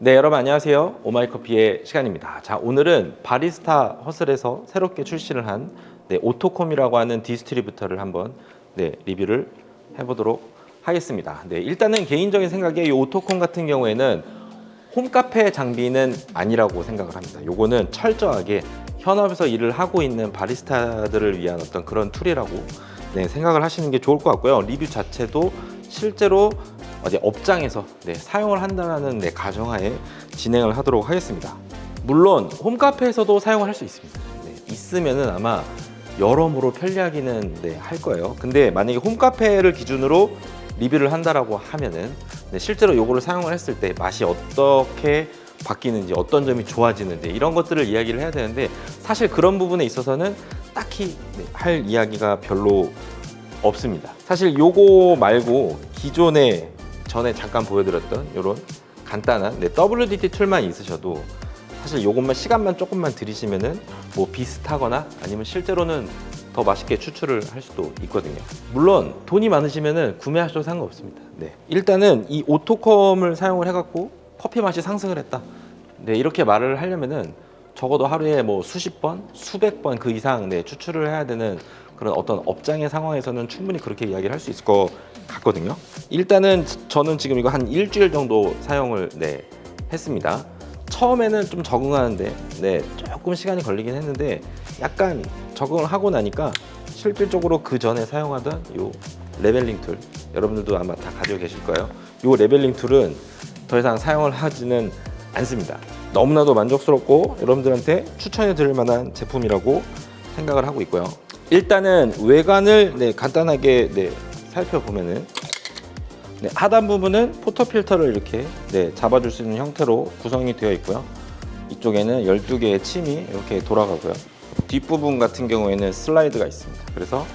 네, 여러분 안녕하세요. 오마이커피의 시간입니다. 자, 오늘은 바리스타 허슬에서 새롭게 출시를 한 오토콤이라고 하는 디스트리뷰터를 한번 리뷰를 해보도록 하겠습니다. 일단은 개인적인 생각에 이 오토콤 같은 경우에는 홈카페 장비는 아니라고 생각을 합니다. 요거는 철저하게 현업에서 일을 하고 있는 바리스타들을 위한 어떤 그런 툴이라고 생각을 하시는 게 좋을 것 같고요. 리뷰 자체도 실제로 업장에서 사용을 한다는 가정하에 진행을 하도록 하겠습니다. 물론 홈카페에서도 사용을 할 수 있습니다. 있으면은 아마 여러모로 편리하기는 할 거예요. 근데 만약에 홈카페를 기준으로 리뷰를 한다라고 하면은 실제로 요거를 사용을 했을 때 맛이 어떻게 바뀌는지, 어떤 점이 좋아지는지 이런 것들을 이야기를 해야 되는데, 사실 그런 부분에 있어서는 딱히 할 이야기가 별로 없습니다. 사실 요거 말고 기존에 전에 잠깐 보여드렸던 이런 간단한 WDT 툴만 있으셔도 사실 요것만 시간만 조금만 들이시면은 뭐 비슷하거나 아니면 실제로는 더 맛있게 추출을 할 수도 있거든요. 물론 돈이 많으시면은 구매하셔도 상관없습니다. 일단은 이 오토컴을 사용을 해갖고 커피 맛이 상승을 했다. 이렇게 말을 하려면은 적어도 하루에 뭐 수십 번, 수백 번 그 이상 추출을 해야 되는 그런 어떤 업장의 상황에서는 충분히 그렇게 이야기를 할 수 있을 것 같거든요. 일단은 저는 지금 이거 한 일주일 정도 사용을 했습니다. 처음에는 좀 적응하는데 조금 시간이 걸리긴 했는데, 약간 적응을 하고 나니까 실질적으로 그 전에 사용하던 요 레벨링 툴, 여러분들도 아마 다 가지고 계실 거예요. 요 레벨링 툴은 더 이상 사용을 하지는 않습니다. 너무나도 만족스럽고 여러분들한테 추천해 드릴 만한 제품이라고 생각을 하고 있고요. 일단은 외관을 간단하게 살펴보면은 하단 부분은 포터 필터를 이렇게 잡아줄 수 있는 형태로 구성이 되어 있고요. 이쪽에는 12개의 침이 이렇게 돌아가고요. 뒷부분 같은 경우에는 슬라이드가 있습니다. 그래서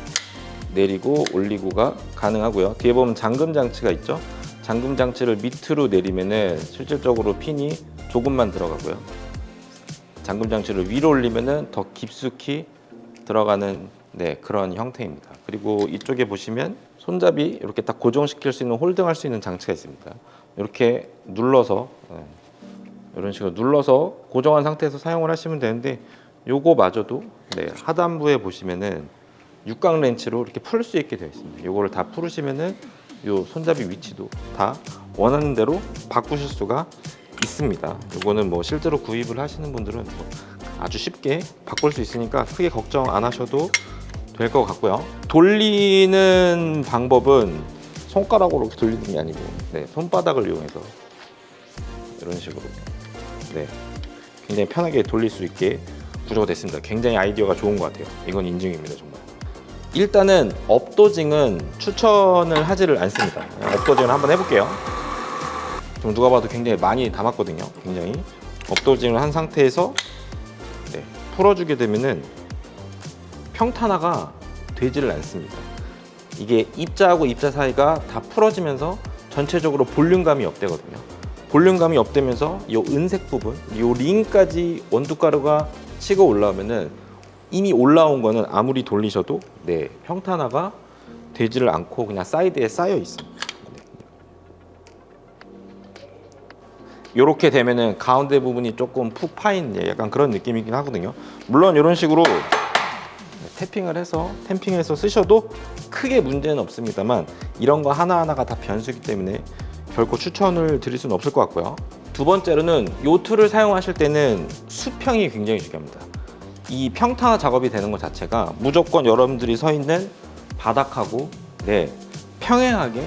내리고 올리고가 가능하고요. 뒤에 보면 잠금 장치가 있죠. 잠금 장치를 밑으로 내리면은 실질적으로 핀이 조금만 들어가고요. 잠금 장치를 위로 올리면은 더 깊숙이 들어가는 그런 형태입니다. 그리고 이쪽에 보시면 손잡이 이렇게 딱 고정시킬 수 있는, 홀딩할 수 있는 장치가 있습니다. 이렇게 눌러서 이런 식으로 눌러서 고정한 상태에서 사용을 하시면 되는데, 요거마저도 하단부에 보시면은 육각 렌치로 이렇게 풀 수 있게 되어 있습니다. 요거를 다 풀으시면은 요 손잡이 위치도 다 원하는 대로 바꾸실 수가 있습니다. 요거는 뭐 실제로 구입을 하시는 분들은 아주 쉽게 바꿀 수 있으니까 크게 걱정 안 하셔도 될 것 같고요. 돌리는 방법은 손가락으로 이렇게 돌리는 게 아니고 손바닥을 이용해서 이런 식으로 굉장히 편하게 돌릴 수 있게 구조가 됐습니다. 굉장히 아이디어가 좋은 것 같아요. 이건 인증입니다, 정말. 일단은 업도징은 추천을 하지를 않습니다. 업도징을 한번 해볼게요. 좀 누가 봐도 굉장히 많이 담았거든요. 굉장히 업도징을 한 상태에서 풀어주게 되면은 평탄화가 되지를 않습니다. 이게 입자하고 입자 사이가 다 풀어지면서 전체적으로 볼륨감이 업되거든요. 볼륨감이 업되면서 이 은색 부분, 이 링까지 원두가루가 치고 올라오면은 이미 올라온 거는 아무리 돌리셔도 평탄화가 되지를 않고 그냥 사이드에 쌓여 있습니다. 이렇게 되면은 가운데 부분이 조금 푹 파인 약간 그런 느낌이긴 하거든요. 물론 이런 식으로 템핑해서 쓰셔도 크게 문제는 없습니다만, 이런 거 하나하나가 다 변수기 때문에 결코 추천을 드릴 수는 없을 것 같고요. 두 번째로는 이 툴을 사용하실 때는 수평이 굉장히 중요합니다. 이 평탄화 작업이 되는 것 자체가 무조건 여러분들이 서 있는 바닥하고 평행하게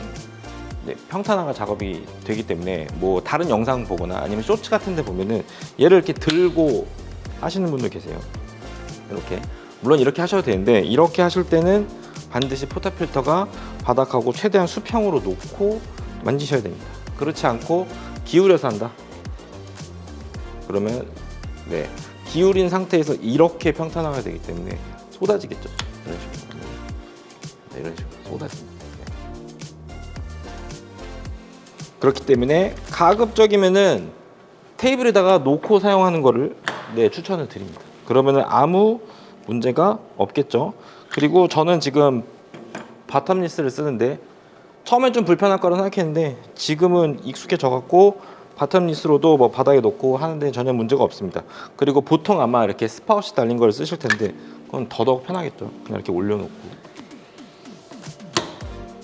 평탄화가 작업이 되기 때문에, 뭐 다른 영상 보거나 아니면 쇼츠 같은 데 보면은 얘를 이렇게 들고 하시는 분들 계세요. 이렇게, 물론 이렇게 하셔도 되는데, 이렇게 하실 때는 반드시 포터 필터가 바닥하고 최대한 수평으로 놓고 만지셔야 됩니다. 그렇지 않고 기울여서 한다 그러면 기울인 상태에서 이렇게 평탄화가 되기 때문에 쏟아지겠죠. 이런 식으로 쏟아집니다. 그렇기 때문에 가급적이면은 테이블에다가 놓고 사용하는 거를 추천을 드립니다. 그러면은 아무 문제가 없겠죠. 그리고 저는 지금 바텀리스를 쓰는데 처음엔 좀 불편할 거라 생각했는데 지금은 익숙해져 갖고 바텀 니스로도 뭐 바닥에 놓고 하는데 전혀 문제가 없습니다. 그리고 보통 아마 이렇게 스파웃이 달린 걸 쓰실 텐데 그건 더더욱 편하겠죠. 그냥 이렇게 올려놓고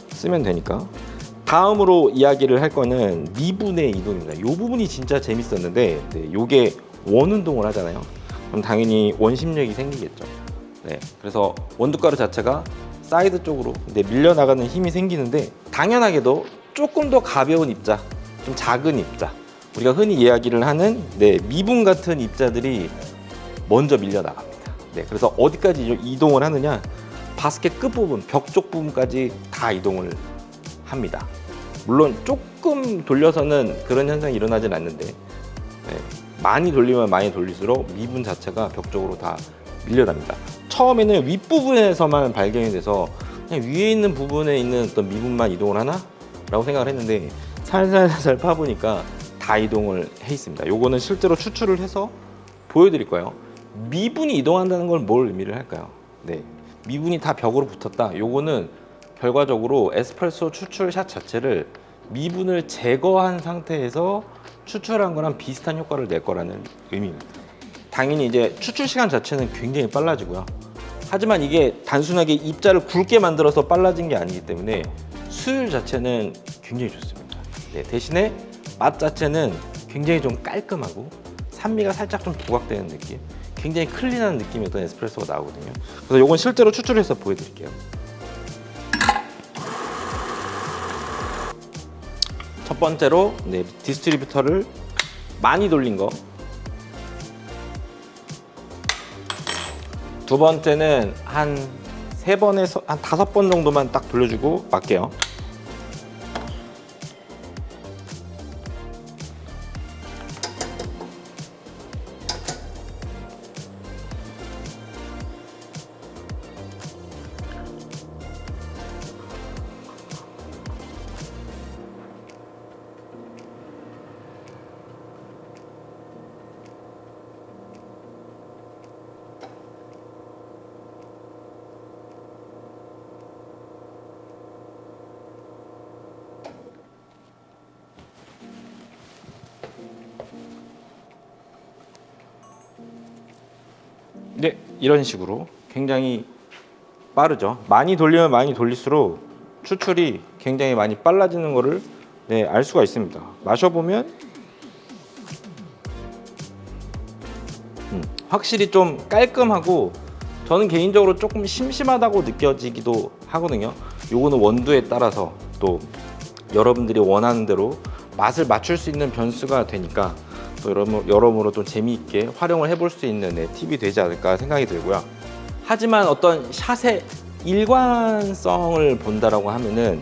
쓰면 되니까. 다음으로 이야기를 할 거는 미분의 이동입니다. 이 부분이 진짜 재밌었는데, 네, 요게 원 운동을 하잖아요. 그럼 당연히 원심력이 생기겠죠. 네, 그래서 원두가루 자체가 사이드 쪽으로 밀려나가는 힘이 생기는데, 당연하게도 조금 더 가벼운 입자, 좀 작은 입자, 우리가 흔히 이야기를 하는 미분 같은 입자들이 먼저 밀려나갑니다. 네, 그래서 어디까지 이동을 하느냐, 바스켓 끝부분, 벽 쪽 부분까지 다 이동을 합니다. 물론 조금 돌려서는 그런 현상이 일어나진 않는데, 네, 많이 돌리면 많이 돌릴수록 미분 자체가 벽 쪽으로 다 밀려납니다. 처음에는 윗부분에서만 발견이 돼서 그냥 위에 있는 부분에 있는 어떤 미분만 이동을 하나? 라고 생각을 했는데, 살살살살 파보니까 다 이동을 해 있습니다. 요거는 실제로 추출을 해서 보여드릴 거예요. 미분이 이동한다는 걸 뭘 의미를 할까요? 네, 미분이 다 벽으로 붙었다. 요거는 결과적으로 에스프레소 추출샷 자체를 미분을 제거한 상태에서 추출한 거랑 비슷한 효과를 낼 거라는 의미입니다. 당연히 이제 추출 시간 자체는 굉장히 빨라지고요. 하지만 이게 단순하게 입자를 굵게 만들어서 빨라진 게 아니기 때문에 수율 자체는 굉장히 좋습니다. 네, 대신에 맛 자체는 굉장히 좀 깔끔하고 산미가 살짝 좀 부각되는 느낌, 굉장히 클린한 느낌의 어떤 에스프레소가 나오거든요. 그래서 이건 실제로 추출해서 보여드릴게요. 첫 번째로 디스트리뷰터를 많이 돌린 거, 두 번째는 한 3번에서 한 5번 정도만 딱 돌려주고 말게요. 네, 이런 식으로 굉장히 빠르죠. 많이 돌리면 많이 돌릴수록 추출이 굉장히 많이 빨라지는 거를 알 수가 있습니다. 마셔보면 확실히 좀 깔끔하고, 저는 개인적으로 조금 심심하다고 느껴지기도 하거든요. 요거는 원두에 따라서 또 여러분들이 원하는 대로 맛을 맞출 수 있는 변수가 되니까 또 여러모로 좀 재미있게 활용을 해볼 수 있는 팁이 되지 않을까 생각이 들고요. 하지만 어떤 샷의 일관성을 본다라고 하면은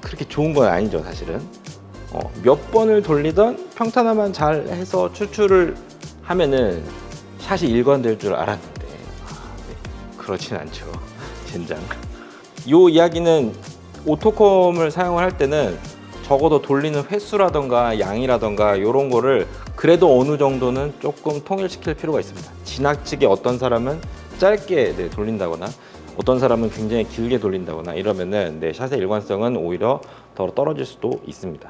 그렇게 좋은 건 아니죠, 사실은. 몇 번을 돌리던 평탄화만 잘 해서 추출을 하면은 샷이 일관될 줄 알았는데 그렇진 않죠. 젠장. 이 이야기는 오토컴을 사용을 할 때는 적어도 돌리는 횟수라던가 양이라던가 이런 거를 그래도 어느 정도는 조금 통일시킬 필요가 있습니다. 지나치게 어떤 사람은 짧게 돌린다거나 어떤 사람은 굉장히 길게 돌린다거나 이러면은 샷의 일관성은 오히려 더 떨어질 수도 있습니다.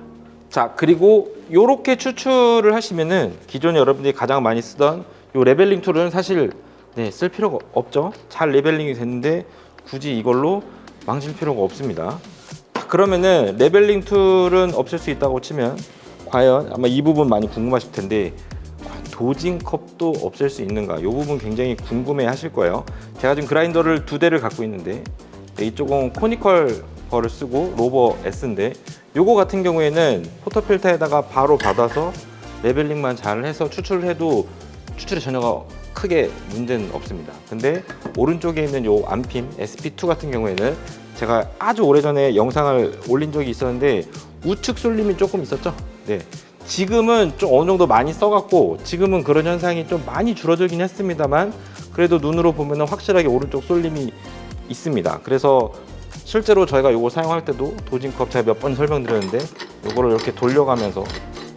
자, 그리고 이렇게 추출을 하시면은 기존에 여러분들이 가장 많이 쓰던 이 레벨링 툴은 사실 쓸 필요가 없죠. 잘 레벨링이 됐는데 굳이 이걸로 망칠 필요가 없습니다. 그러면은 레벨링 툴은 없앨 수 있다고 치면 과연 아마 이 부분 많이 궁금하실 텐데 도징컵도 없앨 수 있는가? 이 부분 굉장히 궁금해 하실 거예요. 제가 지금 그라인더를 2대를 갖고 있는데 이쪽은 코니컬 거를 쓰고 로버 S인데 요거 같은 경우에는 포터필터에다가 바로 받아서 레벨링만 잘 해서 추출을 해도 추출에 전혀 크게 문제는 없습니다. 근데 오른쪽에 있는 요 안핌 SP2 같은 경우에는 제가 아주 오래전에 영상을 올린 적이 있었는데 우측 쏠림이 조금 있었죠. 네, 지금은 좀 어느 정도 많이 써갖고 지금은 그런 현상이 좀 많이 줄어들긴 했습니다만 그래도 눈으로 보면 확실하게 오른쪽 쏠림이 있습니다. 그래서 실제로 저희가 이거 사용할 때도 도징컵 제가 몇 번 설명드렸는데 이거를 이렇게 돌려가면서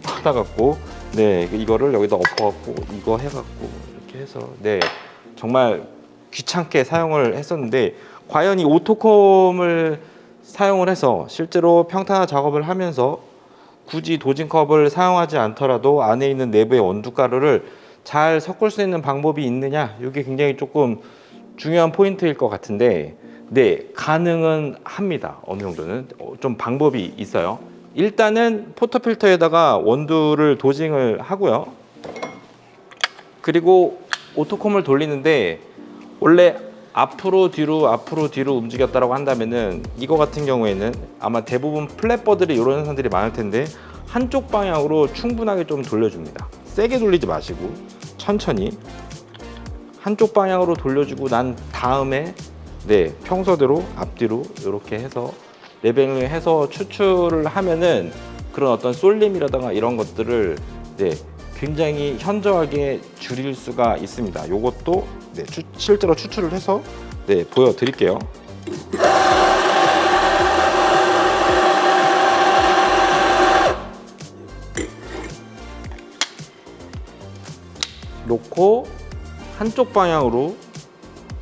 받아갖고 이거를 여기다 엎어갖고 이거 해갖고 이렇게 해서 정말 귀찮게 사용을 했었는데 과연 이 오토컴을 사용을 해서 실제로 평탄화 작업을 하면서 굳이 도징컵을 사용하지 않더라도 안에 있는 내부의 원두가루를 잘 섞을 수 있는 방법이 있느냐, 이게 굉장히 조금 중요한 포인트일 것 같은데, 네, 가능은 합니다. 어느 정도는 좀 방법이 있어요. 일단은 포터필터에다가 원두를 도징을 하고요. 그리고 오토컴을 돌리는데, 원래 앞으로 뒤로 움직였다라고 한다면은 이거 같은 경우에는 아마 대부분 플랫버들이 이런 현상들이 많을 텐데, 한쪽 방향으로 충분하게 좀 돌려줍니다. 세게 돌리지 마시고 천천히 한쪽 방향으로 돌려주고 난 다음에, 네, 평소대로 앞뒤로 이렇게 해서 레벨링을 해서 추출을 하면은 그런 어떤 쏠림이라든가 이런 것들을, 네, 굉장히 현저하게 줄일 수가 있습니다. 요것도, 네, 실제로 추출을 해서, 네, 보여드릴게요. 놓고 한쪽 방향으로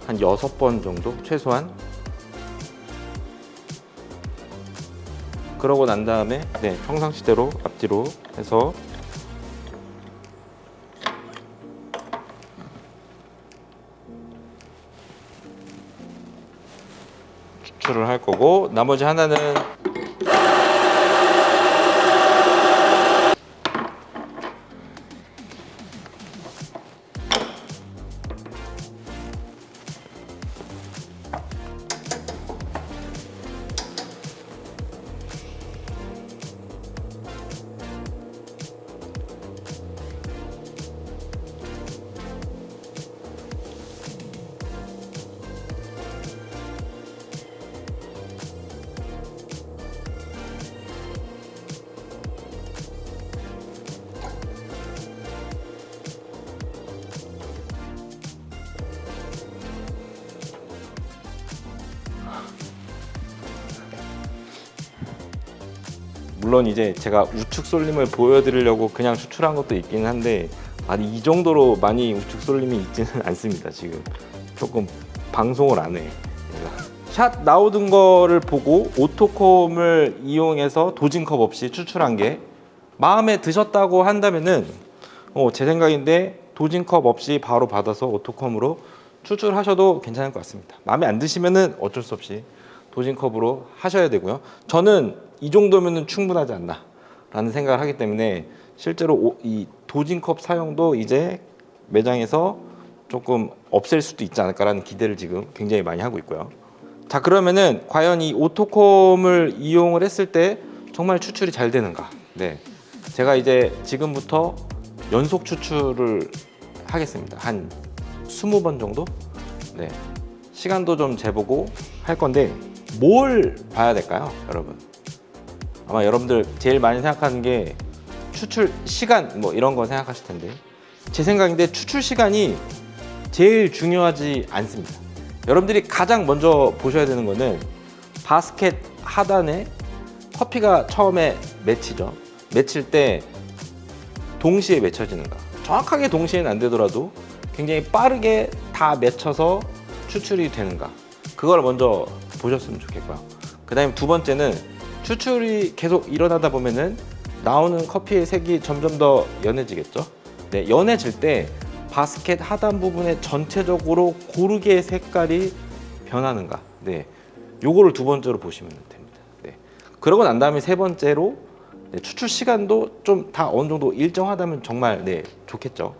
한 6번 정도 최소한, 그러고 난 다음에, 네, 평상시대로 앞뒤로 해서 추출을 할 거고, 나머지 하나는 물론 이제 제가 우측 쏠림을 보여드리려고 그냥 추출한 것도 있긴 한데, 아니 이 정도로 많이 우측 쏠림이 있지는 않습니다. 지금 조금 방송을 안 해. 샷 나오던 거를 보고 오토컴을 이용해서 도징컵 없이 추출한 게 마음에 드셨다고 한다면은, 제 생각인데 도징컵 없이 바로 받아서 오토컴으로 추출하셔도 괜찮을 것 같습니다. 마음에 안 드시면은 어쩔 수 없이 도징컵으로 하셔야 되고요. 저는 이 정도면은 충분하지 않나 라는 생각을 하기 때문에, 실제로 이 도징컵 사용도 이제 매장에서 조금 없앨 수도 있지 않을까라는 기대를 지금 굉장히 많이 하고 있고요. 자, 그러면은 과연 이 오토컴을 이용을 했을 때 정말 추출이 잘 되는가? 네, 제가 이제 지금부터 연속 추출을 하겠습니다. 한 20번 정도? 네, 시간도 좀 재보고 할 건데, 뭘 봐야 될까요, 여러분? 아마 여러분들 제일 많이 생각하는 게 추출 시간, 뭐 이런 거 생각하실 텐데, 제 생각인데 추출 시간이 제일 중요하지 않습니다. 여러분들이 가장 먼저 보셔야 되는 거는 바스켓 하단에 커피가 처음에 맺히죠. 맺힐 때 동시에 맺혀지는가. 정확하게 동시에는 안 되더라도 굉장히 빠르게 다 맺혀서 추출이 되는가. 그걸 먼저 보셨으면 좋겠고요. 그 다음에 두 번째는 추출이 계속 일어나다 보면은 나오는 커피의 색이 점점 더 연해지겠죠. 네, 연해질 때 바스켓 하단 부분에 전체적으로 고르게 색깔이 변하는가. 네, 요거를 두 번째로 보시면 됩니다. 네, 그러고 난 다음에 세 번째로, 네, 추출 시간도 좀 다 어느 정도 일정하다면 정말, 네, 좋겠죠.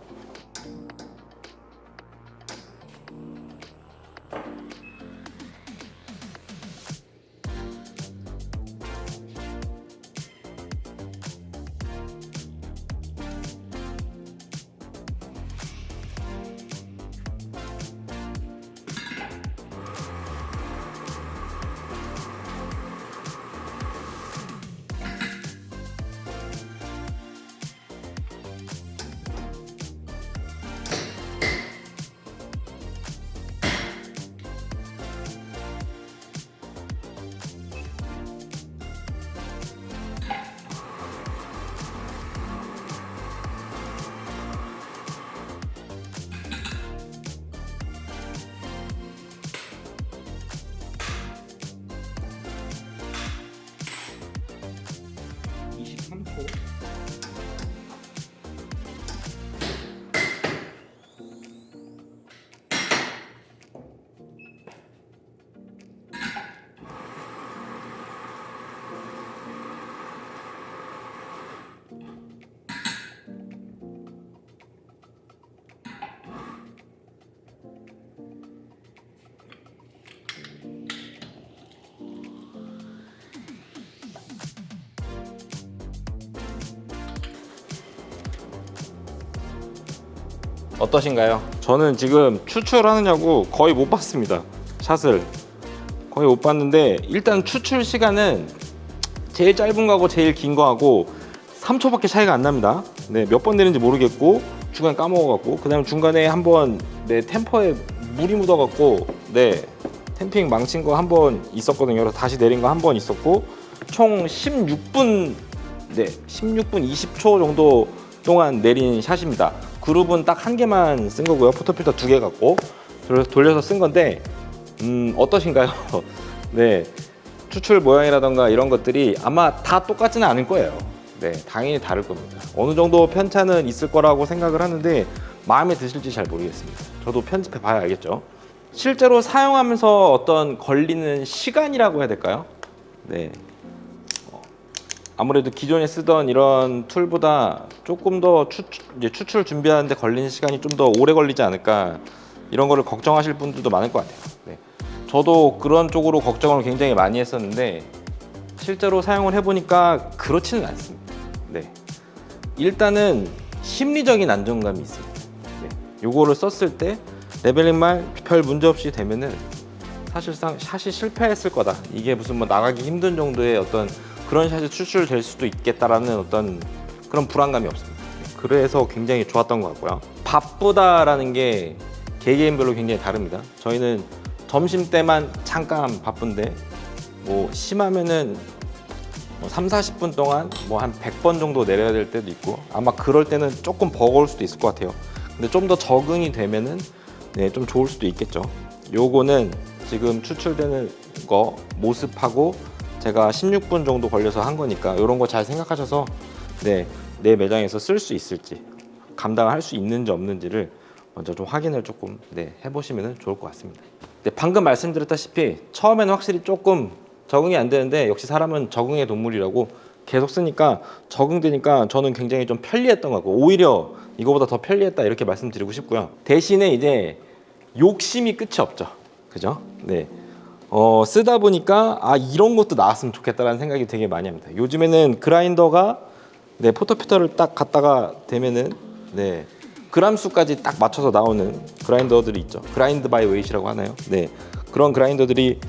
어떠신가요? 저는 지금 추출하느냐고 거의 못 봤습니다. 샷을 거의 못 봤는데 일단 추출 시간은 제일 짧은 거하고 제일 긴 거하고 3초밖에 차이가 안 납니다. 네, 몇 번 내린지 모르겠고 중간에 까먹어갖고 그 다음에 중간에 한번 네, 템퍼에 물이 묻어갖고 네, 템핑 망친 거 한 번 있었거든요. 그래서 다시 내린 거 한 번 있었고 총 16분 네, 16분 20초 정도 동안 내린 샷입니다. 그룹은 딱 한 개만 쓴 거고요. 포토필터 2개 갖고 그래서 돌려서 쓴 건데 어떠신가요? 네, 추출 모양이라던가 이런 것들이 아마 다 똑같지는 않을 거예요. 네, 당연히 다를 겁니다. 어느 정도 편차는 있을 거라고 생각을 하는데 마음에 드실지 잘 모르겠습니다. 저도 편집해 봐야 알겠죠. 실제로 사용하면서 어떤 걸리는 시간이라고 해야 될까요? 네, 아무래도 기존에 쓰던 이런 툴보다 조금 더 추출 준비하는데 걸리는 시간이 좀 더 오래 걸리지 않을까 이런 거를 걱정하실 분들도 많을 것 같아요. 네. 저도 그런 쪽으로 걱정을 굉장히 많이 했었는데 실제로 사용을 해보니까 그렇지는 않습니다. 네. 일단은 심리적인 안정감이 있습니다. 네. 요거를 썼을 때 레벨링만 별 문제 없이 되면은 사실상 샷이 실패했을 거다. 이게 무슨 뭐 나가기 힘든 정도의 어떤 그런 샷이 추출될 수도 있겠다라는 어떤 그런 불안감이 없습니다. 그래서 굉장히 좋았던 것 같고요. 바쁘다라는 게 개개인별로 굉장히 다릅니다. 저희는 점심 때만 잠깐 바쁜데 뭐 심하면은 뭐 3, 40분 동안 뭐 한 100번 정도 내려야 될 때도 있고 아마 그럴 때는 조금 버거울 수도 있을 것 같아요. 근데 좀 더 적응이 되면은 네, 좀 좋을 수도 있겠죠. 요거는 지금 추출되는 거 모습하고 제가 16분 정도 걸려서 한 거니까 이런 거 잘 생각하셔서 네, 내 매장에서 쓸 수 있을지 감당할 수 있는지 없는지를 먼저 좀 확인을 조금 네, 해보시면 좋을 것 같습니다. 네, 방금 말씀드렸다시피 처음에는 확실히 조금 적응이 안 되는데 역시 사람은 적응의 동물이라고 계속 쓰니까 적응되니까 저는 굉장히 좀 편리했던 것 같고 오히려 이거보다 더 편리했다 이렇게 말씀드리고 싶고요. 대신에 이제 욕심이 끝이 없죠. 그죠? 네. 쓰다 보니까 아 이런 것도 나왔으면 좋겠다라는 생각이 되게 많이 합니다. 요즘에는 그라인더가 네, 포토필터를 딱 갖다가 대면은 네, 그람 수까지 딱 맞춰서 나오는 그라인더들이 있죠. 그라인드 바이 웨이트라고 하나요? 네, 그런 그라인더들이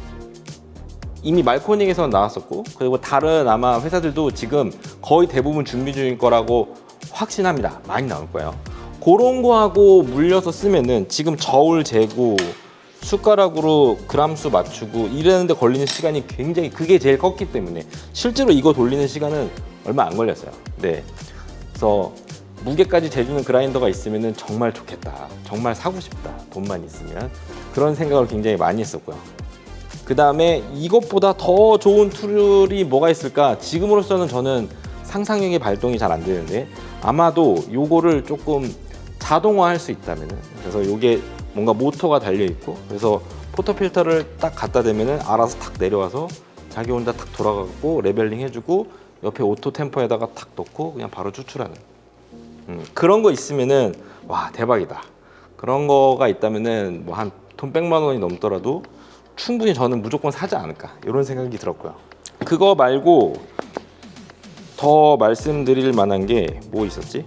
이미 말코닉에서 나왔었고 그리고 다른 아마 회사들도 지금 거의 대부분 준비 중일 거라고 확신합니다. 많이 나올 거예요. 그런 거하고 물려서 쓰면은 지금 저울 재고 숟가락으로 그람수 맞추고 이러는데 걸리는 시간이 굉장히 그게 제일 컸기 때문에 실제로 이거 돌리는 시간은 얼마 안 걸렸어요. 네, 그래서 무게까지 재주는 그라인더가 있으면 정말 좋겠다. 정말 사고 싶다. 돈만 있으면 그런 생각을 굉장히 많이 했었고요. 그 다음에 이것보다 더 좋은 툴이 뭐가 있을까? 지금으로서는 저는 상상력의 발동이 잘 안 되는데 아마도 요거를 조금 자동화할 수 있다면은 그래서 요게 뭔가 모터가 달려 있고 그래서 포토필터를 딱 갖다 대면은 알아서 탁 내려와서 자기 혼자 탁 돌아가고 레벨링 해주고 옆에 오토 템퍼에다가 탁 넣고 그냥 바로 추출하는 그런 거 있으면은 와 대박이다. 그런 거가 있다면은 뭐 한 돈 100만 원이 넘더라도 충분히 저는 무조건 사지 않을까 이런 생각이 들었고요. 그거 말고 더 말씀드릴 만한 게 뭐 있었지?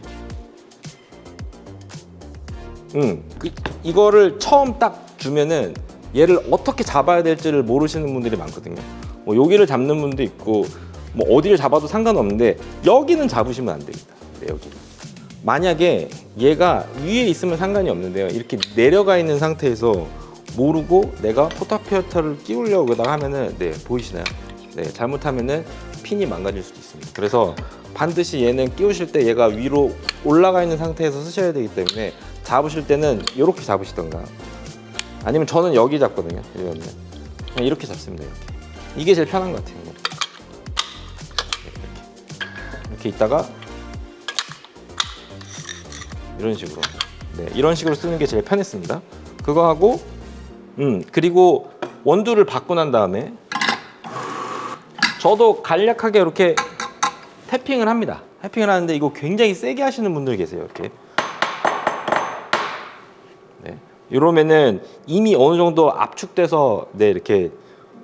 이거를 처음 딱 주면은 얘를 어떻게 잡아야 될지를 모르시는 분들이 많거든요. 뭐 여기를 잡는 분도 있고 뭐 어디를 잡아도 상관없는데 여기는 잡으시면 안 됩니다. 네, 여기. 만약에 얘가 위에 있으면 상관이 없는데요. 이렇게 내려가 있는 상태에서 모르고 내가 포토필터를 끼우려고 그러다가 하면은 네, 보이시나요? 네, 잘못하면은 핀이 망가질 수도 있습니다. 그래서 반드시 얘는 끼우실 때 얘가 위로 올라가 있는 상태에서 쓰셔야 되기 때문에 잡으실 때는 이렇게 잡으시던가 아니면 저는 여기 잡거든요. 이러면 그냥 이렇게 잡습니다. 이게 제일 편한 것 같아요. 이렇게 있다가 이런 식으로 네, 이런 식으로 쓰는 게 제일 편했습니다. 그거 하고 그리고 원두를 받고 난 다음에 저도 간략하게 이렇게 태핑을 합니다. 태핑을 하는데 이거 굉장히 세게 하시는 분들 계세요. 이렇게 네. 이러면은 이미 어느 정도 압축돼서 네, 이렇게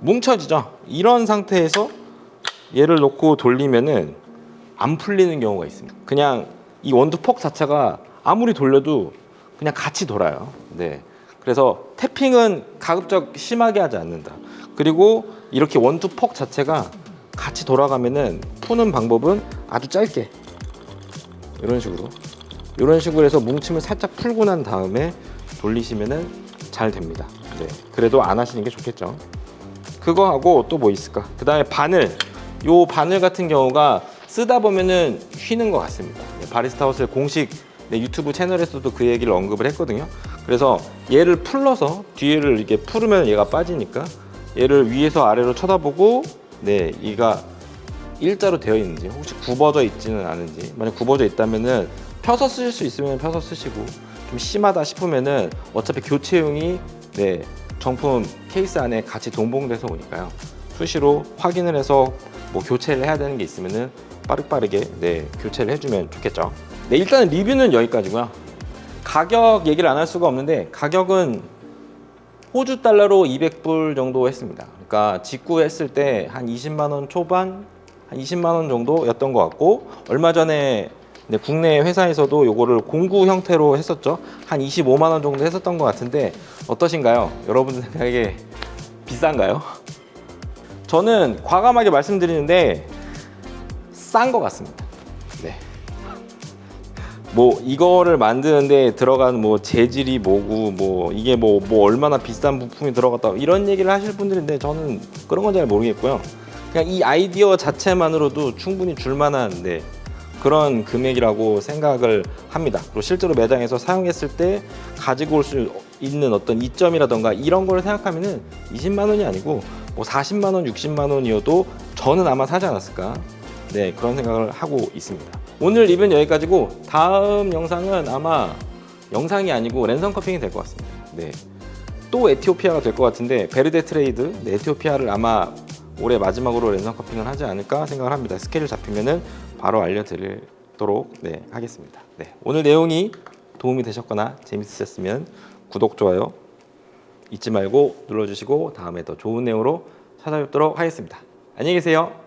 뭉쳐지죠. 이런 상태에서 얘를 놓고 돌리면은 안 풀리는 경우가 있습니다. 그냥 이 원두 폭 자체가 아무리 돌려도 그냥 같이 돌아요. 네. 그래서 태핑은 가급적 심하게 하지 않는다. 그리고 이렇게 원투퍽 자체가 같이 돌아가면은 푸는 방법은 아주 짧게 이런 식으로 해서 뭉침을 살짝 풀고 난 다음에 돌리시면은 잘 됩니다. 네. 그래도 안 하시는 게 좋겠죠. 그거 하고 또 뭐 있을까? 그 다음에 바늘. 요 바늘 같은 경우가 쓰다 보면은 휘는 것 같습니다. 네, 바리스타 허슬 공식 유튜브 채널에서도 그 얘기를 언급을 했거든요. 그래서 얘를 풀러서 뒤를 이렇게 풀으면 얘가 빠지니까 얘를 위에서 아래로 쳐다보고 네, 얘가 일자로 되어 있는지 혹시 굽어져 있지는 않은지, 만약 굽어져 있다면은 펴서 쓰실 수 있으면 펴서 쓰시고, 좀 심하다 싶으면은 어차피 교체용이 네, 정품 케이스 안에 같이 동봉돼서 오니까요. 수시로 확인을 해서 뭐 교체를 해야 되는 게 있으면은 빠르게 네, 교체를 해주면 좋겠죠. 네, 일단 리뷰는 여기까지고요. 가격 얘기를 안 할 수가 없는데, 가격은 호주 달러로 200불 정도 했습니다. 그러니까 직구했을 때 한 20만 원 초반, 한 20만 원 정도였던 것 같고, 얼마 전에 네, 국내 회사에서도 요거를 공구 형태로 했었죠. 한 25만 원 정도 했었던 것 같은데 어떠신가요? 여러분 생각에 비싼가요? 저는 과감하게 말씀드리는데 싼 것 같습니다. 네. 뭐 이거를 만드는데 들어간 뭐 재질이 뭐고 뭐 이게 뭐 얼마나 비싼 부품이 들어갔다 이런 얘기를 하실 분들인데 저는 그런 건 잘 모르겠고요. 그냥 이 아이디어 자체만으로도 충분히 줄만한 네, 그런 금액이라고 생각을 합니다. 그리고 실제로 매장에서 사용했을 때 가지고 올 수 있는 어떤 이점이라던가 이런 걸 생각하면은 20만 원이 아니고 뭐 40만 원, 60만 원이어도 저는 아마 사지 않았을까. 네, 그런 생각을 하고 있습니다. 오늘 리뷰는 여기까지고, 다음 영상은 아마 영상이 아니고 랜선 커핑이 될 것 같습니다. 네, 또 에티오피아가 될 것 같은데 베르데 트레이드 네, 에티오피아를 아마 올해 마지막으로 랜선 커핑을 하지 않을까 생각을 합니다. 스케줄 잡히면은 바로 알려드리도록 네, 하겠습니다. 네, 오늘 내용이 도움이 되셨거나 재밌으셨으면 구독, 좋아요 잊지 말고 눌러주시고 다음에 더 좋은 내용으로 찾아뵙도록 하겠습니다. 안녕히 계세요.